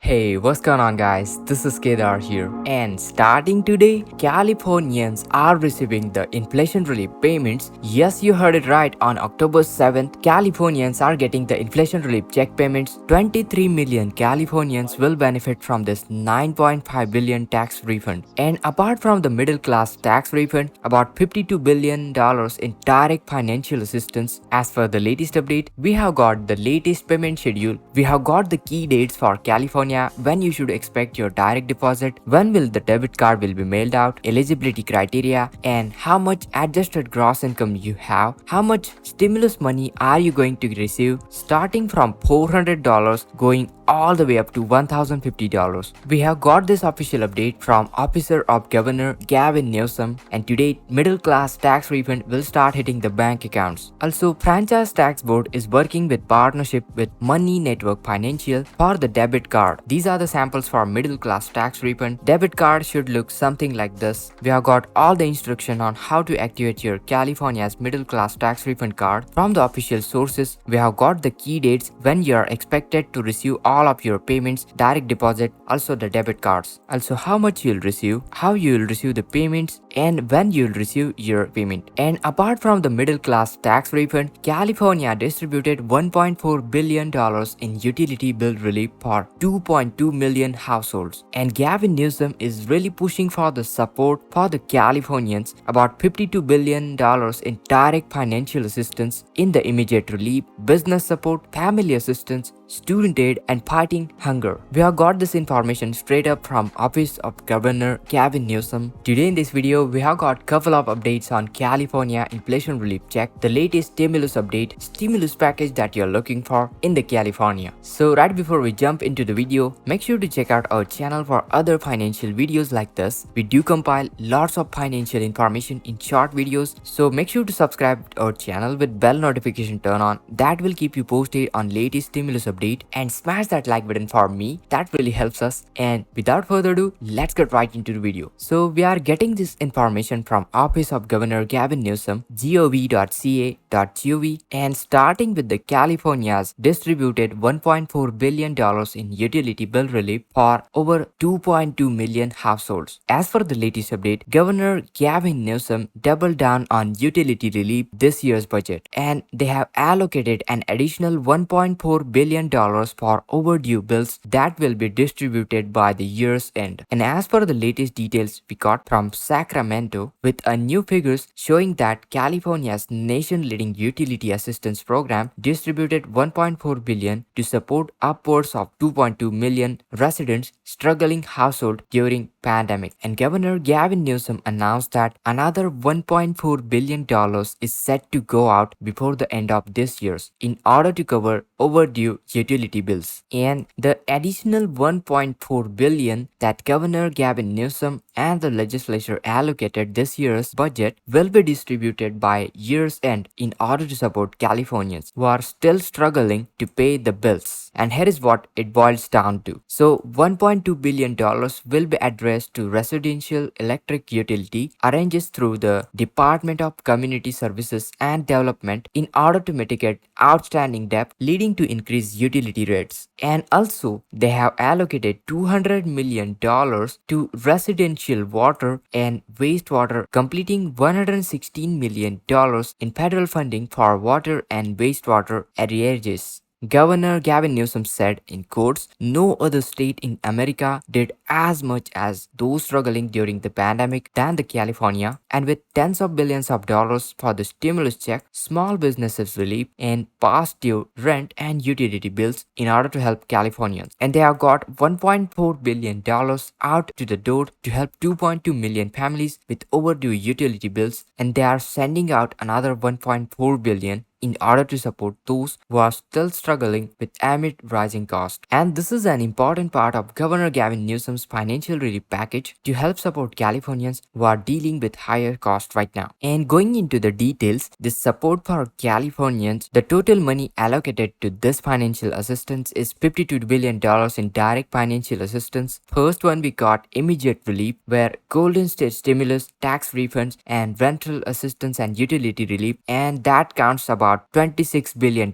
Hey, what's going on, guys? This is Kedar here. And starting today, Californians are receiving the inflation relief payments. Yes, you heard it right. On October 7th, Californians are getting the inflation relief check payments. 23 million Californians will benefit from this 9.5 billion tax refund. And apart from the middle class tax refund, about $52 billion in direct financial assistance. As for the latest update, we have got the latest payment schedule. We have got the key dates for California, when you should expect your direct deposit, when will the debit card will be mailed out, eligibility criteria, and how much adjusted gross income you have, how much stimulus money are you going to receive, starting from $400 going all the way up to $1,050. We have got this official update from Officer of Governor Gavin Newsom, and today middle class tax refund will start hitting the bank accounts. Also, Franchise Tax Board is working with partnership with Money Network Financial for the debit card. These are the samples for middle class tax refund. Debit card should look something like this. We have got all the instruction on how to activate your California's middle class tax refund card from the official sources. We have got the key dates when you are expected to receive all of your payments, direct deposit, also the debit cards. Also how much you'll receive, how you'll receive the payments, and when you'll receive your payment. And apart from the middle class tax refund, California distributed $1.4 billion in utility bill relief for 2.2 million households. And Gavin Newsom is really pushing for the support for the Californians, about $52 billion in direct financial assistance in the immediate relief, business support, family assistance, student aid, and fighting hunger. We have got this information straight up from Office of Governor Gavin Newsom. Today in this video, we have got couple of updates on California inflation relief check, the latest stimulus update, stimulus package that you're looking for in the California. So right before we jump into the video, make sure to check out our channel for other financial videos like this. We do compile lots of financial information in short videos, so make sure to subscribe to our channel with bell notification turn on. That will keep you posted on latest stimulus update, and smash that like button for me. That really helps us. And without further ado, let's get right into the video. So we are getting this information from Office of Governor Gavin Newsom, gov.ca.gov, and starting with the California's distributed $1.4 billion in utility bill relief for over 2.2 million households. As for the latest update, Governor Gavin Newsom doubled down on utility relief this year's budget, and they have allocated an additional $1.4 billion for overdue bills that will be distributed by the year's end. And as per the latest details we got from Sacramento, with a new figures showing that California's nation-leading utility assistance program distributed $1.4 billion to support upwards of 2.2 million residents struggling household during pandemic. And Governor Gavin Newsom announced that another $1.4 billion is set to go out before the end of this year in order to cover overdue utility bills. And the additional $1.4 billion that Governor Gavin Newsom and the legislature allocated this year's budget will be distributed by year's end in order to support Californians who are still struggling to pay the bills. And here is what it boils down to. So $1.2 billion will be addressed to residential electric utility arranges through the Department of Community Services and Development in order to mitigate outstanding debt leading to increased utility rates. And also they have allocated $200 million to residential water and wastewater, completing $116 million in federal funding for water and wastewater arrearages. Governor Gavin Newsom said in quotes, "No other state in America did as much as those struggling during the pandemic than the California, and with tens of billions of dollars for the stimulus check, small businesses relief, and past due rent and utility bills in order to help Californians. And they have got $1.4 billion out to the door to help 2.2 million families with overdue utility bills, and they are sending out another $1.4 billion in order to support those who are still struggling with amid rising costs." And this is an important part of Governor Gavin Newsom's System's financial relief package to help support Californians who are dealing with higher costs right now. And going into the details, this support for Californians, the total money allocated to this financial assistance is $52 billion in direct financial assistance. First one, we got immediate relief, where Golden State stimulus, tax refunds, and rental assistance and utility relief, and that counts about $26 billion.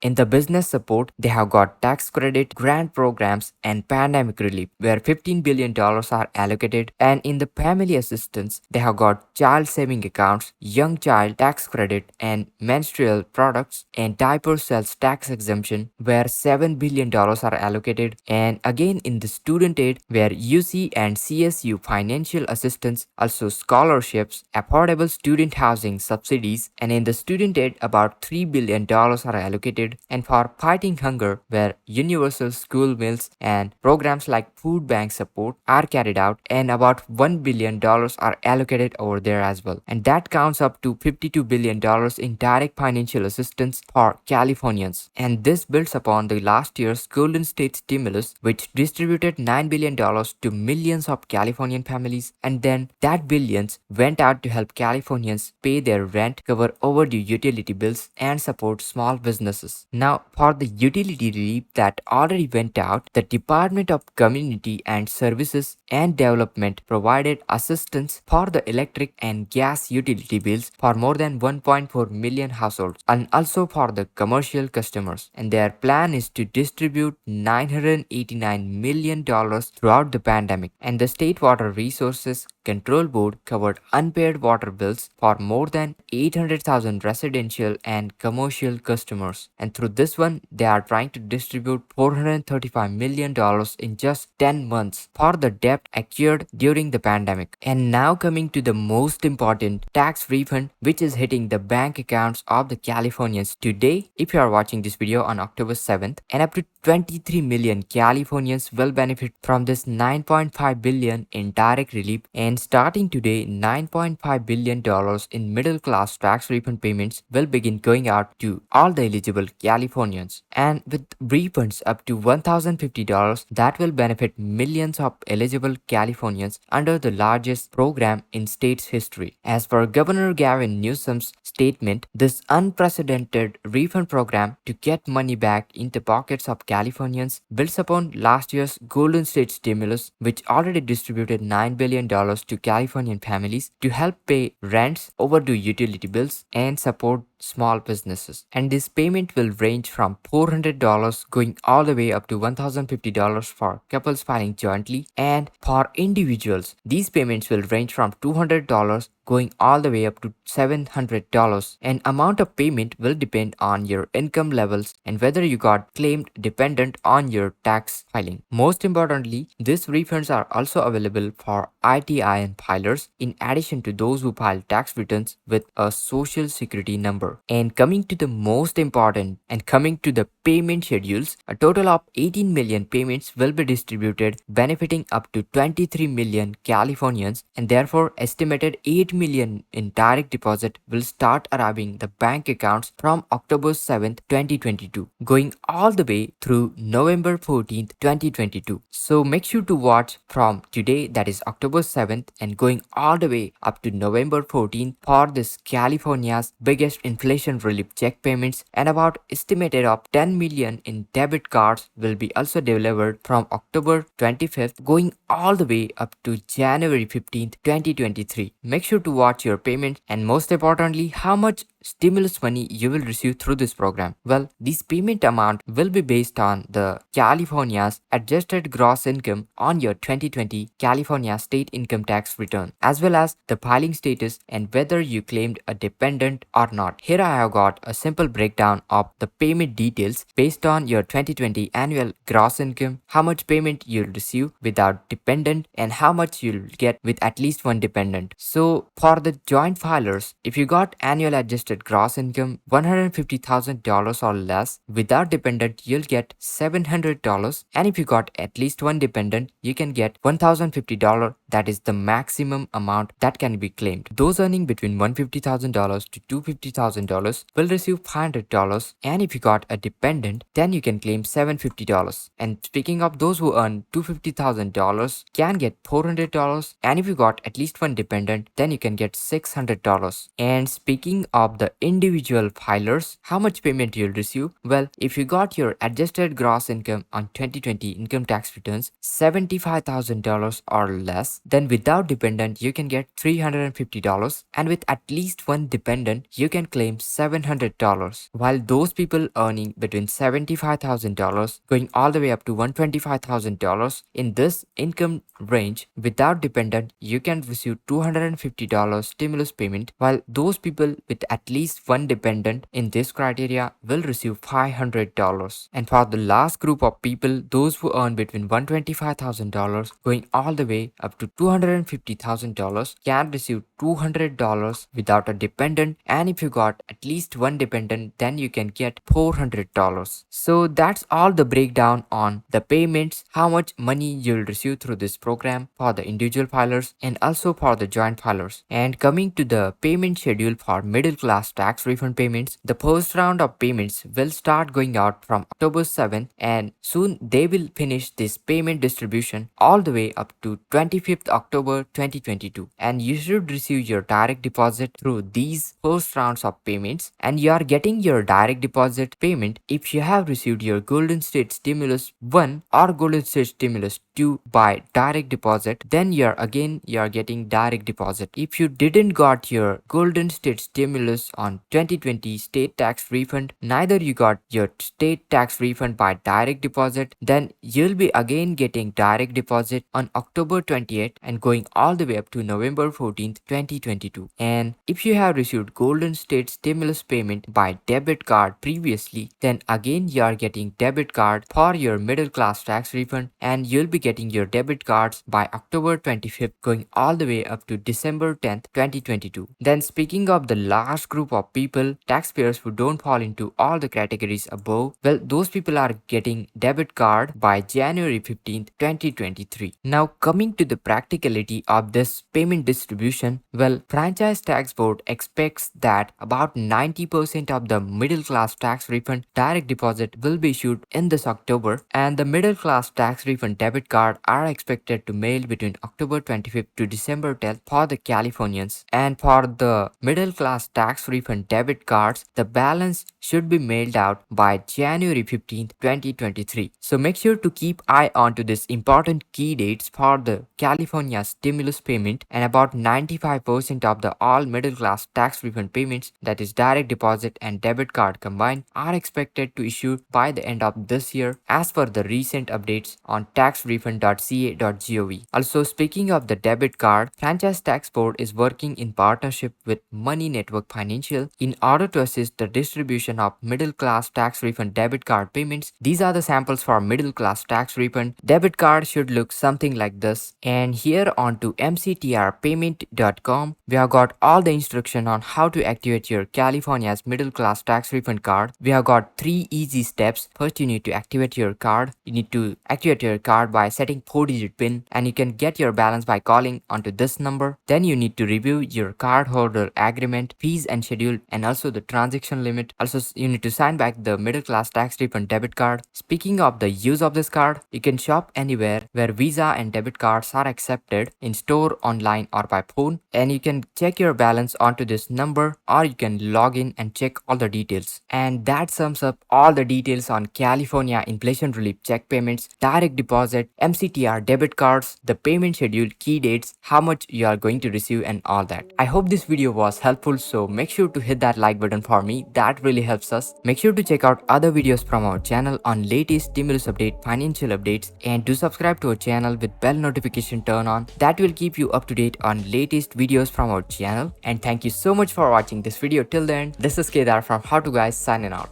In the business support, they have got tax credit, grant programs, and pandemic relief, where $15 billion are allocated. And in the family assistance, they have got child saving accounts, young child tax credit, and menstrual products and diaper sales tax exemption, where $7 billion are allocated. And again in the student aid, where UC and CSU financial assistance, also scholarships, affordable student housing subsidies, and in the student aid about $3 billion are allocated. And for fighting hunger, where universal school meals and programs like food bank support are carried out, and about $1 billion are allocated over there as well. And that counts up to $52 billion in direct financial assistance for Californians. And this builds upon the last year's Golden State stimulus, which distributed $9 billion to millions of Californian families, and then that billions went out to help Californians pay their rent, cover overdue utility bills, and support small businesses. Now, for the utility relief that already went out, the Department of Community and Services and Development provided assistance for the electric and gas utility bills for more than 1.4 million households, and also for the commercial customers. And their plan is to distribute $989 million throughout the pandemic. And the State Water Resources Control Board covered unpaid water bills for more than 800,000 residential and commercial customers. And through this one, they are trying to distribute $435 million in just 10 months for the debt accrued during the pandemic. And now coming to the most important tax refund, which is hitting the bank accounts of the Californians today. If you are watching this video on October 7th, and up to 23 million Californians will benefit from this $9.5 billion in direct relief. And starting today, $9.5 billion in middle class tax refund payments will begin going out to all the eligible Californians. And with refunds up to $1,050, that will benefit millions of eligible Californians under the largest program in state's history. As per Governor Gavin Newsom's statement, this unprecedented refund program to get money back into pockets of Californians builds upon last year's Golden State stimulus, which already distributed $9 billion to Californian families to help pay rents, overdue utility bills, and support small businesses. And this payment will range from $400 going all the way up to $1,050 for couples filing jointly, and for individuals these payments will range from $200 going all the way up to $700. And amount of payment will depend on your income levels and whether you got claimed dependent on your tax filing. Most importantly, these refunds are also available for ITIN filers in addition to those who file tax returns with a social security number. And coming to the most important and coming to the payment schedules, a total of 18 million payments will be distributed, benefiting up to 23 million Californians, and therefore estimated 8 million in direct deposit will start arriving the bank accounts from October 7th, 2022, going all the way through November 14th, 2022. So make sure to watch from today, that is October 7th, and going all the way up to November 14th for this California's biggest inflation relief check payments, and about estimated of 10 million in debit cards will be also delivered from October 25th going all the way up to January 15th, 2023. Make sure to watch your payment, and most importantly, how much stimulus money you will receive through this program. Well, this payment amount will be based on the California's adjusted gross income on your 2020 California state income tax return, as well as the filing status and whether you claimed a dependent or not. Here I have got a simple breakdown of the payment details based on your 2020 annual gross income, how much payment you'll receive without dependent, and how much you'll get with at least one dependent. So for the joint filers, if you got annual adjusted adjusted gross income $150,000 or less. Without dependent, you'll get $700, and if you got at least one dependent, you can get $1,050. That is the maximum amount that can be claimed. Those earning between $150,000 to $250,000 will receive $500, and if you got a dependent, then you can claim $750. And speaking of those who earn $250,000 can get $400, and if you got at least one dependent, then you can get $600. And speaking of the individual filers, how much payment you'll receive? Well, if you got your adjusted gross income on 2020 income tax returns $75,000 or less, then without dependent you can get $350, and with at least one dependent you can claim $700. While those people earning between $75,000 going all the way up to $125,000 in this income range without dependent, you can receive $250 stimulus payment, while those people with at least one dependent in this criteria will receive $500. And for the last group of people, those who earn between $125,000 going all the way up to $250,000 can receive $200 without a dependent, and if you got at least one dependent, then you can get $400. So that's all the breakdown on the payments, how much money you'll receive through this program for the individual filers and also for the joint filers. And coming to the payment schedule for middle class tax refund payments, the first round of payments will start going out from October 7th, and soon they will finish this payment distribution all the way up to 25th October 2022. And you should receive your direct deposit through these first rounds of payments, and you are getting your direct deposit payment if you have received your Golden State Stimulus 1 or Golden State Stimulus 2 by direct deposit, then you are getting direct deposit. If you didn't got your Golden State Stimulus on 2020 state tax refund, neither you got your state tax refund by direct deposit, then you'll be again getting direct deposit on October 28th and going all the way up to November 14th, 2022. And if you have received Golden State Stimulus payment by debit card previously, then again you are getting debit card for your middle class tax refund, and you'll be getting your debit cards by October 25th going all the way up to December 10th, 2022. Then speaking of the last group of people, taxpayers who don't fall into all the categories above, well, those people are getting debit card by January 15th, 2023. Now coming to the practicality of this payment distribution, well, Franchise Tax Board expects that about 90% of the middle class tax refund direct deposit will be issued in this October, and the middle class tax refund debit card are expected to mail between October 25th to December 10th for the Californians. And for the middle class tax refund debit cards, the balance should be mailed out by January 15th, 2023. So make sure to keep eye on to this important key dates for the California stimulus payment, and about 95% of the all middle class tax refund payments, that is direct deposit and debit card combined, are expected to issue by the end of this year as per the recent updates on taxrefund.ca.gov. Also, speaking of the debit card, Franchise Tax Board is working in partnership with Money Network Financial in order to assist the distribution of middle class tax refund debit card payments. These are the samples for middle class tax refund. Debit card should look something like this. And here on to mctrpayment.com, we have got all the instruction on how to activate your California's middle class tax refund card. We have got 3 easy steps. First, you need to activate your card. You need to activate your card by setting 4-digit PIN, and you can get your balance by calling onto this number. Then you need to review your cardholder agreement, fees and schedule, and also the transaction limit. Also, you need to sign back the middle class tax refund debit card. Speaking of the use of this card, you can shop anywhere where Visa and debit cards are accepted, in store, online, or by phone, and you can check your balance onto this number, or you can log in and check all the details. And that sums up all the details on California inflation relief check payments, direct deposit, MCTR debit cards, the payment schedule, key dates, how much you are going to receive, and all that. I hope this video was helpful, so make sure to hit that like button for me. That really helps us. Make sure to check out other videos from our channel on latest stimulus update, financial updates, and do subscribe to our channel with bell notification turn on. That will keep you up to date on latest videos from our channel. And thank you so much for watching this video till then. This is Kedar from How To Guys signing out.